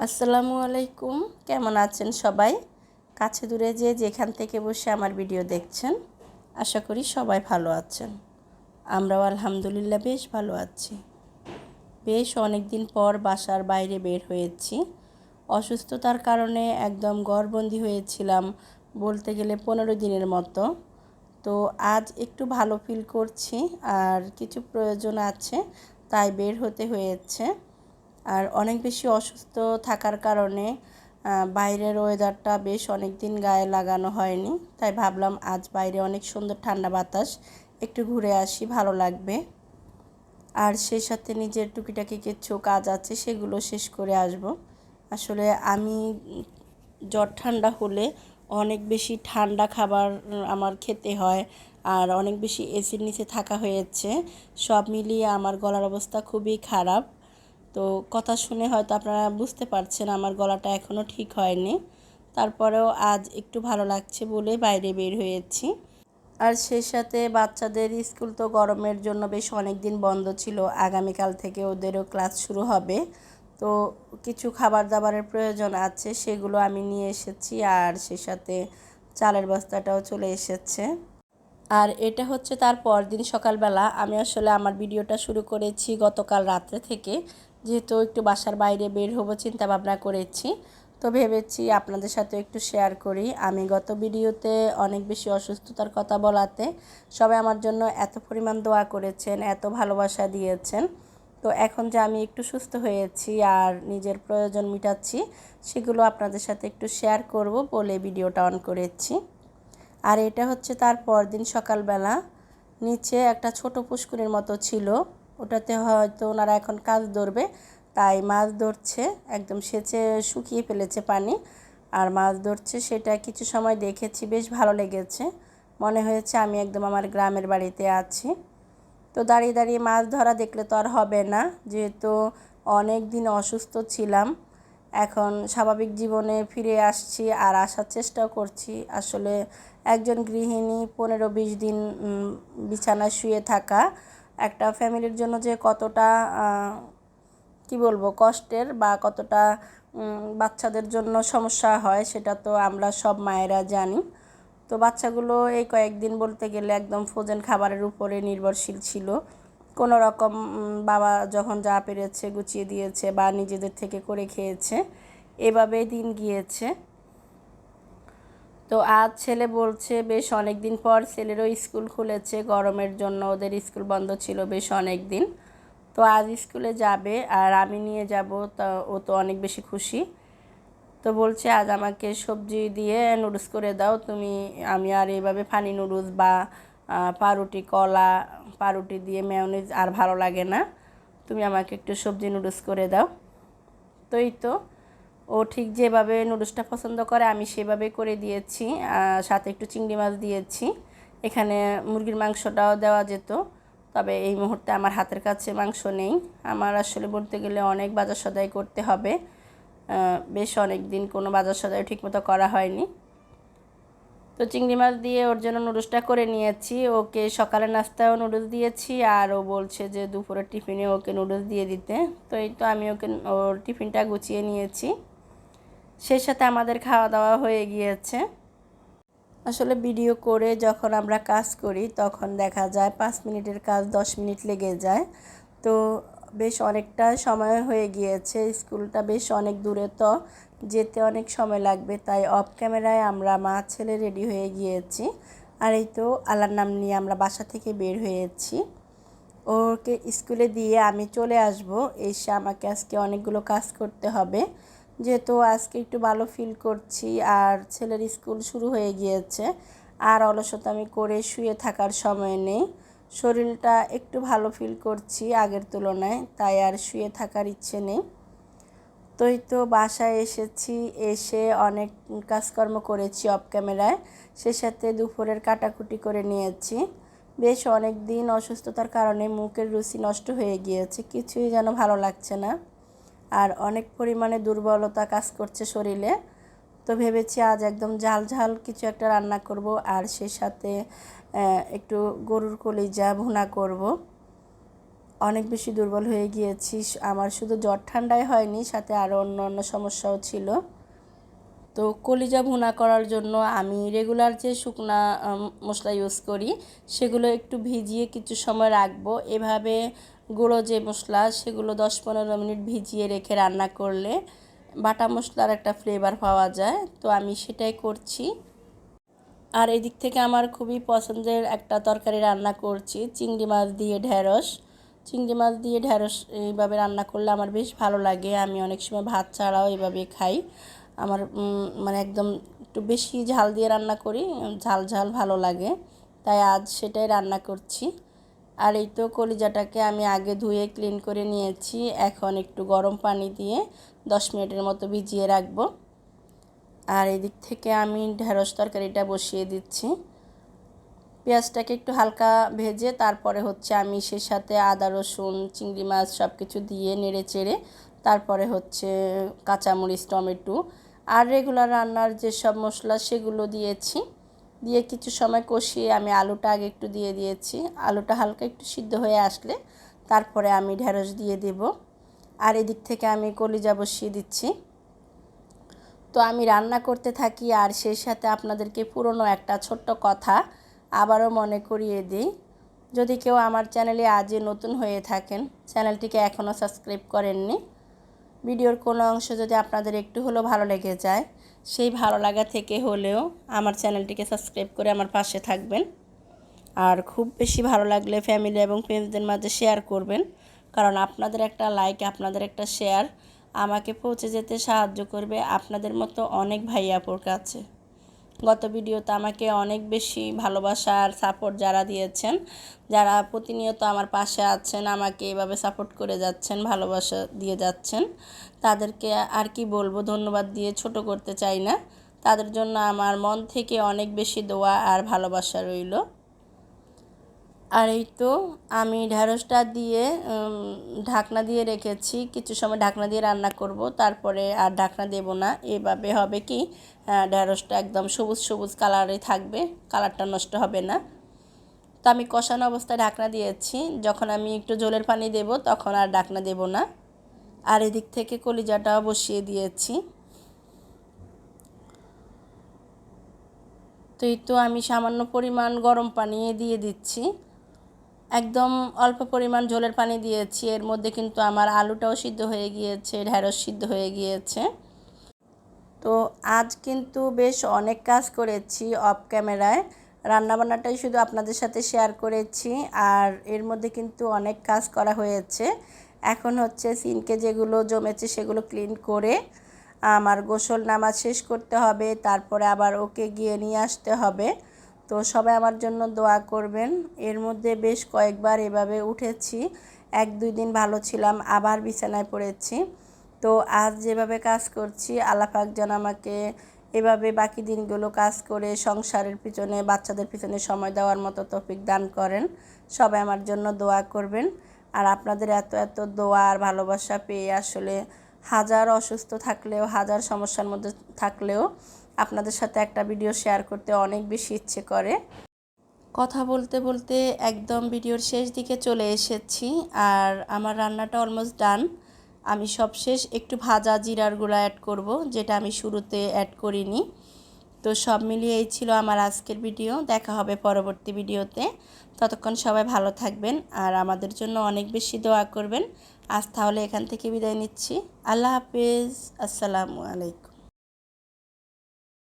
আসসালামু আলাইকুম। কেমন আছেন সবাই? কাছে দূরে যে যেখান থেকে বসে আমার ভিডিও দেখছেন, আশা করি সবাই ভালো আছেন। আমরাও আলহামদুলিল্লাহ বেশ ভালো আছি। বেশ অনেক দিন পর বাসার বাইরে বের হয়েছি। অসুস্থতার কারণে একদম ঘরবন্দি হয়েছিলাম বলতে গেলে 15 দিনের মতো। তো আজ একটু ভালো ফিল করছি, আর কিছু প্রয়োজন আছে তাই বের হতে হয়েছে। আর অনেক বেশি অসুস্থ থাকার কারণে বাইরের ওয়েদারটা বেশ অনেক দিন গায়ে লাগানো হয়নি, তাই ভাবলাম আজ বাইরে অনেক সুন্দর ঠান্ডা বাতাস, একটু ঘুরে আসি, ভালো লাগবে। আর সেই সাথে নিজের টুকিটাকি কিছু কাজ আছে, সেগুলো শেষ করে আসব। আসলে আমি জ্বর ঠান্ডা হলে অনেক বেশি ঠান্ডা খাবার আমার খেতে হয়, আর অনেক বেশি এসির নিচে থাকা হয়েছে। সব মিলিয়ে আমার গলার অবস্থা খুবই খারাপ। তো কথা শুনে হয়তো আপনারা বুঝতে পারছেন আমার গলাটা এখনও ঠিক হয়নি। তারপরেও আজ একটু ভালো লাগছে বলে বাইরে বের হয়েছি। আর সেই সাথে বাচ্চাদের স্কুল তো গরমের জন্য বেশ অনেক দিন বন্ধ ছিল, আগামীকাল থেকে ওদেরও ক্লাস শুরু হবে। তো কিছু খাবার দাবারের প্রয়োজন আছে, সেগুলো আমি নিয়ে এসেছি। আর সেই সাথে চালের বস্তাটাও চলে এসেছে। আর এটা হচ্ছে তার পরদিন সকালবেলা। আমি আসলে আমার ভিডিওটা শুরু করেছি গতকাল রাত্রে থেকে, যেহেতু একটু বাসার বাইরে বের হবো চিন্তা ভাবনা করেছি। তো ভেবেছি আপনাদের সাথে একটু শেয়ার করি। আমি গত ভিডিওতে অনেক বেশি অসুস্থতার কথা বলাতে সবাই আমার জন্য এত পরিমাণ দোয়া করেছেন, এত ভালোবাসা দিয়েছেন। তো এখন যে আমি একটু সুস্থ হয়েছি আর নিজের প্রয়োজন মিটাচ্ছি, সেগুলো আপনাদের সাথে একটু শেয়ার করব বলে ভিডিওটা অন করেছি। আর এটা হচ্ছে তার পরদিন সকালবেলা। নিচে একটা ছোট পুষ্করির মতো ছিল, ওটাতে হয়তো ওনারা এখন কাজ ধরবে, তাই মাছ ধরছে। একদম সেচে শুকিয়ে ফেলেছে পানি, আর মাছ ধরছে। সেটা কিছু সময় দেখেছি, বেশ ভালো লেগেছে। মনে হয়েছে আমি একদম আমার গ্রামের বাড়িতে আছি। তো দাঁড়িয়ে দাঁড়িয়ে মাছ ধরা দেখলে তো আর হবে না, যেহেতু অনেক দিন অসুস্থ ছিলাম। এখন স্বাভাবিক জীবনে ফিরে আসছি আর আসার চেষ্টাও করছি। আসলে একজন গৃহিণী 15-20 দিন বিছানায় শুয়ে থাকা একটা ফ্যামিলির জন্য যে কতটা কি বলবো কষ্টের, বা কতটা বাচ্চাদের জন্য সমস্যা হয়, সেটা তো আমরা সব মায়েরা জানি। তো বাচ্চাগুলো এই কয়েকদিন বলতে গেলে একদম ফ্রোজেন খাবারের উপরে নির্ভরশীল ছিল। কোনো রকম বাবা যখন যা পেরেছে গুছিয়ে দিয়েছে বা নিজেদের থেকে করে খেয়েছে, এভাবেই দিন গিয়েছে। তো আজ ছেলে বলছে বেশ অনেক দিন পর ছেলেরও স্কুল খুলেছে, গরমের জন্য ওদের স্কুল বন্ধ ছিল বেশ অনেক দিন। তো আজ স্কুলে যাবে আর আমি নিয়ে যাব, তো ও তো অনেক বেশি খুশি। তো বলছে আজ আমাকে সবজি দিয়ে নুডলস করে দাও তুমি। আমি আর এইভাবে ফানি নুডলস বা পাউরুটি, কলা পাউরুটি দিয়ে মেয়োনিজ আর ভালো লাগে না, তুমি আমাকে একটু সবজি নুডলস করে দাও। তো এই তো ও ঠিক যেভাবে নুডলসটা পছন্দ করে আমি সেভাবে করে দিয়েছি। সাথে একটু চিংড়ি মাছ দিয়েছি। এখানে মুরগির মাংসটাও দেওয়া যেত, তবে এই মুহূর্তে আমার হাতের কাছে মাংস নেই। আমার আসলে বলতে গেলে অনেক বাজার সদাই করতে হবে, বেশ অনেক দিন কোনো বাজার সদাই ঠিকমতো করা হয়নি। তো চিংড়ি মাছ দিয়ে ওর জন্য নুডলসটা করে নিয়েছি। ওকে সকালে নাস্তায়ও নুডলস দিয়েছি, আর ও বলছে যে দুপুরের টিফিনে ওকে নুডলস দিয়ে দিতে। তো এই তো আমি ওকে ওর টিফিনটা গুছিয়ে নিয়েছি। সেই সাথে আমাদের খাওয়া দাওয়া হয়ে গিয়েছে। আসলে ভিডিও করে যখন আমরা কাজ করি তখন দেখা যায় 5 মিনিটের কাজ 10 মিনিট লেগে যায়। তো বেশ অনেকটা সময় হয়ে গিয়েছে, স্কুলটা বেশ অনেক দূরে, তো যেতে অনেক সময় লাগবে। তাই অফ ক্যামেরায় আমরা মা ছেলে রেডি হয়ে গিয়েছি। আর এই তো আল্লাহর নাম নিয়ে আমরা বাসা থেকে বের হয়েছি। ওকে স্কুলে দিয়ে আমি চলে আসব। এসে আমাকে আজকে অনেকগুলো কাজ করতে হবে, যেহেতু আজকে একটু ভালো ফিল করছি আর ছেলের স্কুল শুরু হয়ে গিয়েছে। আর অলসতামি করে শুয়ে থাকার সময় নেই, শরীরটা একটু ভালো ফিল করছি আগের তুলনায়, তাই আর শুয়ে থাকার ইচ্ছে নেই। তো এই তো বাসায় এসেছি, এসে অনেক কাজকর্ম করেছি অফ ক্যামেরায়। সে সাথে দুপুরের কাটাকুটি করে নিয়েছি। বেশ অনেক দিন অসুস্থতার কারণে মুখের রুচি নষ্ট হয়ে গিয়েছে, কিছুই যেন ভালো লাগছে না, আর অনেক পরিমাণে দুর্বলতা কাজ করছে শরীরে। তো ভেবেছি আজ একদম ঝাল ঝাল কিছু একটা রান্না করব, আর সেই সাথে একটু গরুর কলিজা ভুনা করব। অনেক বেশি দুর্বল হয়ে গিয়েছি। আমার শুধু জ্বর ঠান্ডাই হয়নি, সাথে আরও অন্য সমস্যাও ছিল। তো কলিজা ভুনা করার জন্য আমি রেগুলার যে শুকনা মশলা ইউজ করি সেগুলো একটু ভিজিয়ে কিছু সময় রাখবো। এভাবে গুঁড়ো যে মশলা সেগুলো 10-15 মিনিট ভিজিয়ে রেখে রান্না করলে বাটা মশলার একটা ফ্লেভার পাওয়া যায়। তো আমি সেটাই করছি। আর এদিক থেকে আমার খুবই পছন্দের একটা তরকারি রান্না করছি, চিংড়ি মাছ দিয়ে ঢ্যাঁড়স। চিংড়ি মাছ দিয়ে ঢ্যাঁড়স এইভাবে রান্না করলে আমার বেশ ভালো লাগে। আমি অনেক সময় ভাত ছাড়াও এইভাবে খাই। আমার মানে একদম একটু বেশি ঝাল দিয়ে রান্না করি, ঝাল ঝাল ভালো লাগে, তাই আজ সেটাই রান্না করছি। আর এই তো কলিজাটাকে আমি আগে ধুয়ে ক্লিন করে নিয়েছি। এখন একটু গরম পানি দিয়ে 10 মিনিটের মতো ভিজিয়ে রাখবো। আর এদিক থেকে আমি ঢেঁড়স তরকারিটা বসিয়ে দিচ্ছি। পেঁয়াজটাকে একটু হালকা ভেজে তারপরে হচ্ছে আমি সেই সাথে আদা রসুন চিংড়ি মাছ সব কিছু দিয়ে নেড়ে চেড়ে তারপরে হচ্ছে কাঁচামরিচ টমেটো আর রেগুলার রান্নার যেসব মশলা সেগুলো দিয়েছি। দিয়ে কিছু সময় কষিয়ে আমি আলুটা আগে একটু দিয়ে দিয়েছি। আলুটা হালকা একটু সিদ্ধ হয়ে আসলে তারপরে আমি ঢেঁড়স দিয়ে দেব। আর এদিক থেকে আমি কলিজা বসিয়ে দিচ্ছি। তো আমি রান্না করতে থাকি আর সেই সাথে আপনাদেরকে পুরনো একটা ছোট্ট কথা আবারও মনে করিয়ে দিই। যদি কেউ আমার চ্যানেলে আজই নতুন হয়ে থাকেন, চ্যানেলটিকে এখনও সাবস্ক্রাইব করেননি, ভিডিওর কোনো অংশ যদি আপনাদের একটু হলেও ভালো লেগে যায়, সেই ভালো লাগা থেকে হলেও আমার চ্যানেলটিকে সাবস্ক্রাইব করে আমার পাশে থাকবেন। আর খুব বেশি ভালো লাগলে ফ্যামিলি এবং ফ্রেন্ডসদের মাঝে শেয়ার করবেন, কারণ আপনাদের একটা লাইক আপনাদের একটা শেয়ার আমাকে পৌঁছে যেতে সাহায্য করবে আপনাদের মতো অনেক ভাই আপুর কাছে। গত ভিডিওতে আমাকে অনেক বেশি ভালোবাসা আর সাপোর্ট যারা দিয়েছেন, যারা প্রতিনিয়ত আমার পাশে আছেন, আমাকে এভাবে সাপোর্ট করে যাচ্ছেন, ভালোবাসা দিয়ে যাচ্ছেন, তাদেরকে আর কি বলবো, ধন্যবাদ দিয়ে ছোট করতে চাই না। তাদের জন্য আমার মন থেকে অনেক বেশি দোয়া আর ভালোবাসা রইল। আর এই তো আমি ঢ্যাঁড়সটা দিয়ে ঢাকনা দিয়ে রেখেছি, কিছু সময় ঢাকনা দিয়ে রান্না করব, তারপরে আর ঢাকনা দেব না। এভাবে হবে কি ঢ্যাঁড়সটা একদম সবুজ সবুজ কালারে থাকবে, কালারটা নষ্ট হবে না। তো আমি কষানো অবস্থায় ঢাকনা দিয়েছি, যখন আমি একটু ঝোলের পানি দেব তখন আর ঢাকনা দেব না। আর এদিক থেকে কলিজাটাও বসিয়ে দিয়েছি। তো এই তো আমি সামান্য পরিমাণ গরম পানি দিয়ে দিচ্ছি, একদম অল্প পরিমাণ ঝোলের পানি দিয়েছি। এর মধ্যে কিন্তু আমার আলুটাও সিদ্ধ হয়ে গিয়েছে, ঢ্যাঁড়স সিদ্ধ হয়ে গিয়েছে। তো আজ কিন্তু বেশ অনেক কাজ করেছি অফ ক্যামেরায়, রান্নাবান্নাটাই শুধু আপনাদের সাথে শেয়ার করেছি। আর এর মধ্যে কিন্তু অনেক কাজ করা হয়েছে। এখন হচ্ছে সিনকে যেগুলো জমেছে সেগুলো ক্লিন করে আমার গোসল নামাজ শেষ করতে হবে, তারপরে আবার ওকে গিয়ে নিয়ে আসতে হবে। তো সবাই আমার জন্য দোয়া করবেন। এর মধ্যে বেশ কয়েকবার এভাবে উঠেছি, 1-2 দিন ভালো ছিলাম, আবার বিছানায় পড়েছি। তো আজ যেভাবে কাজ করছি, আল্লাহ পাক যেন আমাকে এভাবে বাকি দিনগুলো কাজ করে সংসারের পিছনে বাচ্চাদের পিছনে সময় দেওয়ার মতো তৌফিক দান করেন। সবাই আমার জন্য দোয়া করবেন। আর আপনাদের এত এত দোয়া আর ভালোবাসা পেয়ে আসলে হাজার অসুস্থ থাকলেও হাজার সমস্যার মধ্যে থাকলেও আপনাদের সাথে একটা ভিডিও শেয়ার করতে অনেক বেশি ইচ্ছে করে। কথা বলতে বলতে একদম ভিডিওর শেষ দিকে চলে এসেছি আর আমার রান্নাটা অলমোস্ট ডান। আমি সবশেষ একটু ভাজা জিরার গুঁড়া অ্যাড করব, যেটা আমি শুরুতে অ্যাড করিনি। তো সব মিলিয়ে এই ছিল আমার আজকের ভিডিও। দেখা হবে পরবর্তী ভিডিওতে। ততক্ষণ সবাই ভালো থাকবেন আর আমাদের জন্য অনেক বেশি দোয়া করবেন। আজ তাহলে এখান থেকে বিদায় নিচ্ছি। আল্লাহ হাফেজ, আসসালামু আলাইকুম।